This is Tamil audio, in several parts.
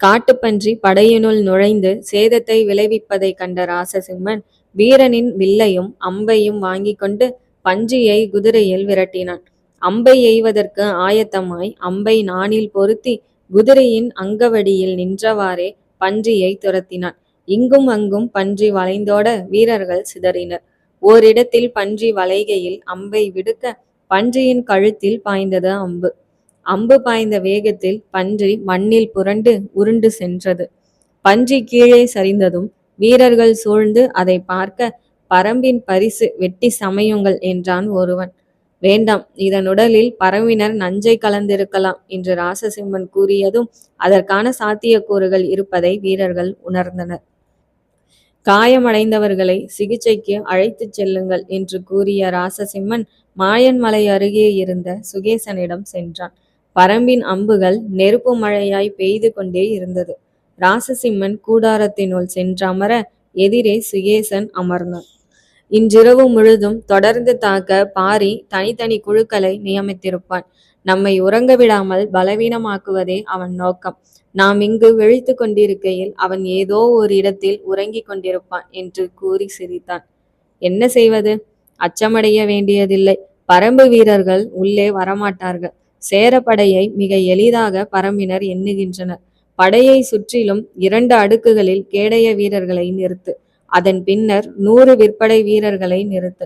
காட்டுப்பன்றி படையினுள் நுழைந்து சேதத்தை விளைவிப்பதைக் கண்ட ராசசிம்மன் வீரனின் வில்லையும் அம்பையும் வாங்கிக் கொண்டு பன்றியை குதிரையில் விரட்டினான். அம்பை எய்வதற்கு ஆயத்தமாய் அம்பை நாணில் பொருத்தி குதிரையின் அங்கவடியில் நின்றவாறே பன்றியை துரத்தினான். இங்கும் அங்கும் பன்றி வளைந்தோட வீரர்கள் சிதறினர். ஓரிடத்தில் பன்றி வளைகையில் அம்பை விடுக்க பன்றியின் கழுத்தில் பாய்ந்தது அம்பு. அம்பு பாய்ந்த வேகத்தில் பன்றி மண்ணில் புரண்டு உருண்டு சென்றது. பன்றி கீழே சரிந்ததும் வீரர்கள் சூழ்ந்து அதை பார்க்க, பரம்பின் பரிசு வெட்டி சமையுங்கள் என்றான் ஒருவன். வேண்டாம், இதன் உடலில் பரம்பினர் நஞ்சை கலந்திருக்கலாம் என்று ராசசிம்மன் கூறியதும் அதற்கான சாத்தியக்கூறுகள் இருப்பதை வீரர்கள் உணர்ந்தனர். காயமடைந்தவர்களை சிகிச்சைக்கு அழைத்துச் செல்லுங்கள் என்று கூறிய ராசசிம்மன் மாயன்மலை அருகே இருந்த சுகேசனிடம் சென்றான். பரம்பின் அம்புகள் நெருப்பு மழையாய் பெய்து கொண்டே இருந்தது. ராசசிம்மன் கூடாரத்தினுள் சென்றமர எதிரே சுகேசன் அமர்ந்தான். இன்றிரவு முழுதும் தொடர்ந்து தாக்க பாரி தனித்தனி குழுக்களை நியமித்திருப்பான். நம்மை உறங்க விடாமல் பலவீனமாக்குவதே அவன் நோக்கம். நாம் இங்கு விழித்து கொண்டிருக்கையில் அவன் ஏதோ ஒரு இடத்தில் உறங்கிக் கொண்டிருப்பான் என்று கூறி சிரித்தான். என்ன செய்வது? அச்சமடைய வேண்டியதில்லை. பரம்பு வீரர்கள் உள்ளே வரமாட்டார்கள். சேரப்படையை மிக எளிதாக பரம்பினர் எண்ணுகின்றனர். படையை சுற்றிலும் 2 அடுக்குகளில் கேடய வீரர்களை நிறுத்து. அதன் பின்னர் 100 விற்படை வீரர்களை நிறுத்து.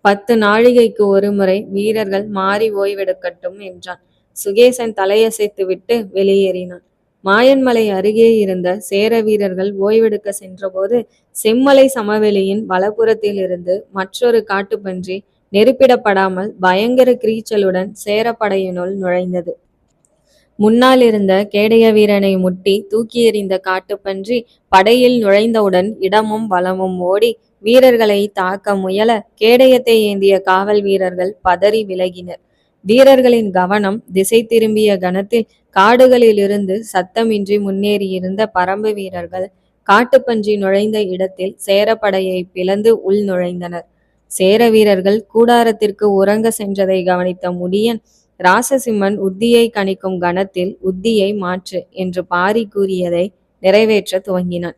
10 நாழிகைக்கு ஒரு முறை வீரர்கள் மாறி ஓய்வெடுக்கட்டும் என்றான். சுகேசன் தலையசைத்து விட்டு வெளியேறினான். மாயன்மலை அருகே இருந்த சேர வீரர்கள் ஓய்வெடுக்க சென்றபோது செம்மலை சமவெளியின் வலப்புறத்தில் இருந்து மற்றொரு காட்டுப்பன்றி நெருப்பிடப்படாமல் பயங்கர கிரீச்சலுடன் சேரப்படையினுள் நுழைந்தது. முன்னால் இருந்த கேடய வீரனை முட்டி தூக்கி எறிந்த காட்டுப்பன்றி படையில் நுழைந்தவுடன் இடமும் வலமும் ஓடி வீரர்களை தாக்க முயல கேடயத்தை ஏந்திய காவல் வீரர்கள் பதறி விலகினர். வீரர்களின் கவனம் திசை திரும்பிய கணத்தில் காடுகளிலிருந்து சத்தமின்றி முன்னேறியிருந்த பரம்பு வீரர்கள் காட்டுப்பன்றி நுழைந்த இடத்தில் சேரப்படையை பிளந்து உள் நுழைந்தனர். சேர வீரர்கள் கூடாரத்திற்கு உறங்க சென்றதை கவனித்த முடியன், ராசசிம்மன் உத்தியை கணிக்கும் கணத்தில் உத்தியை மாற்று என்று பாரி கூறியதை நிறைவேற்ற துவங்கினான்.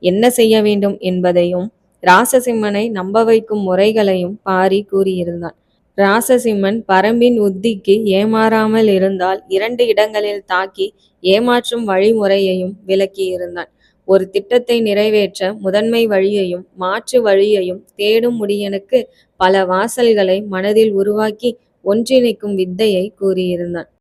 என்ன செய்ய வேண்டும் என்பதையும் ராசசிம்மனை நம்ப வைக்கும் முறைகளையும் பாரி கூறியிருந்தான். ராசசிம்மன் பரம்பின் உத்திக்கு ஏமாறாமல் இருந்தால் 2 இடங்களில் தாக்கி ஏமாற்றும் வழிமுறையையும் விளக்கியிருந்தான். ஒரு திட்டத்தை நிறைவேற்ற முதன்மை வழியையும் மாற்று வழியையும் தேடும் முடியனுக்கு பல வாசல்களை மனதில் உருவாக்கி ஒன்றிணைக்கும் வித்தையை கூறியிருந்தான்.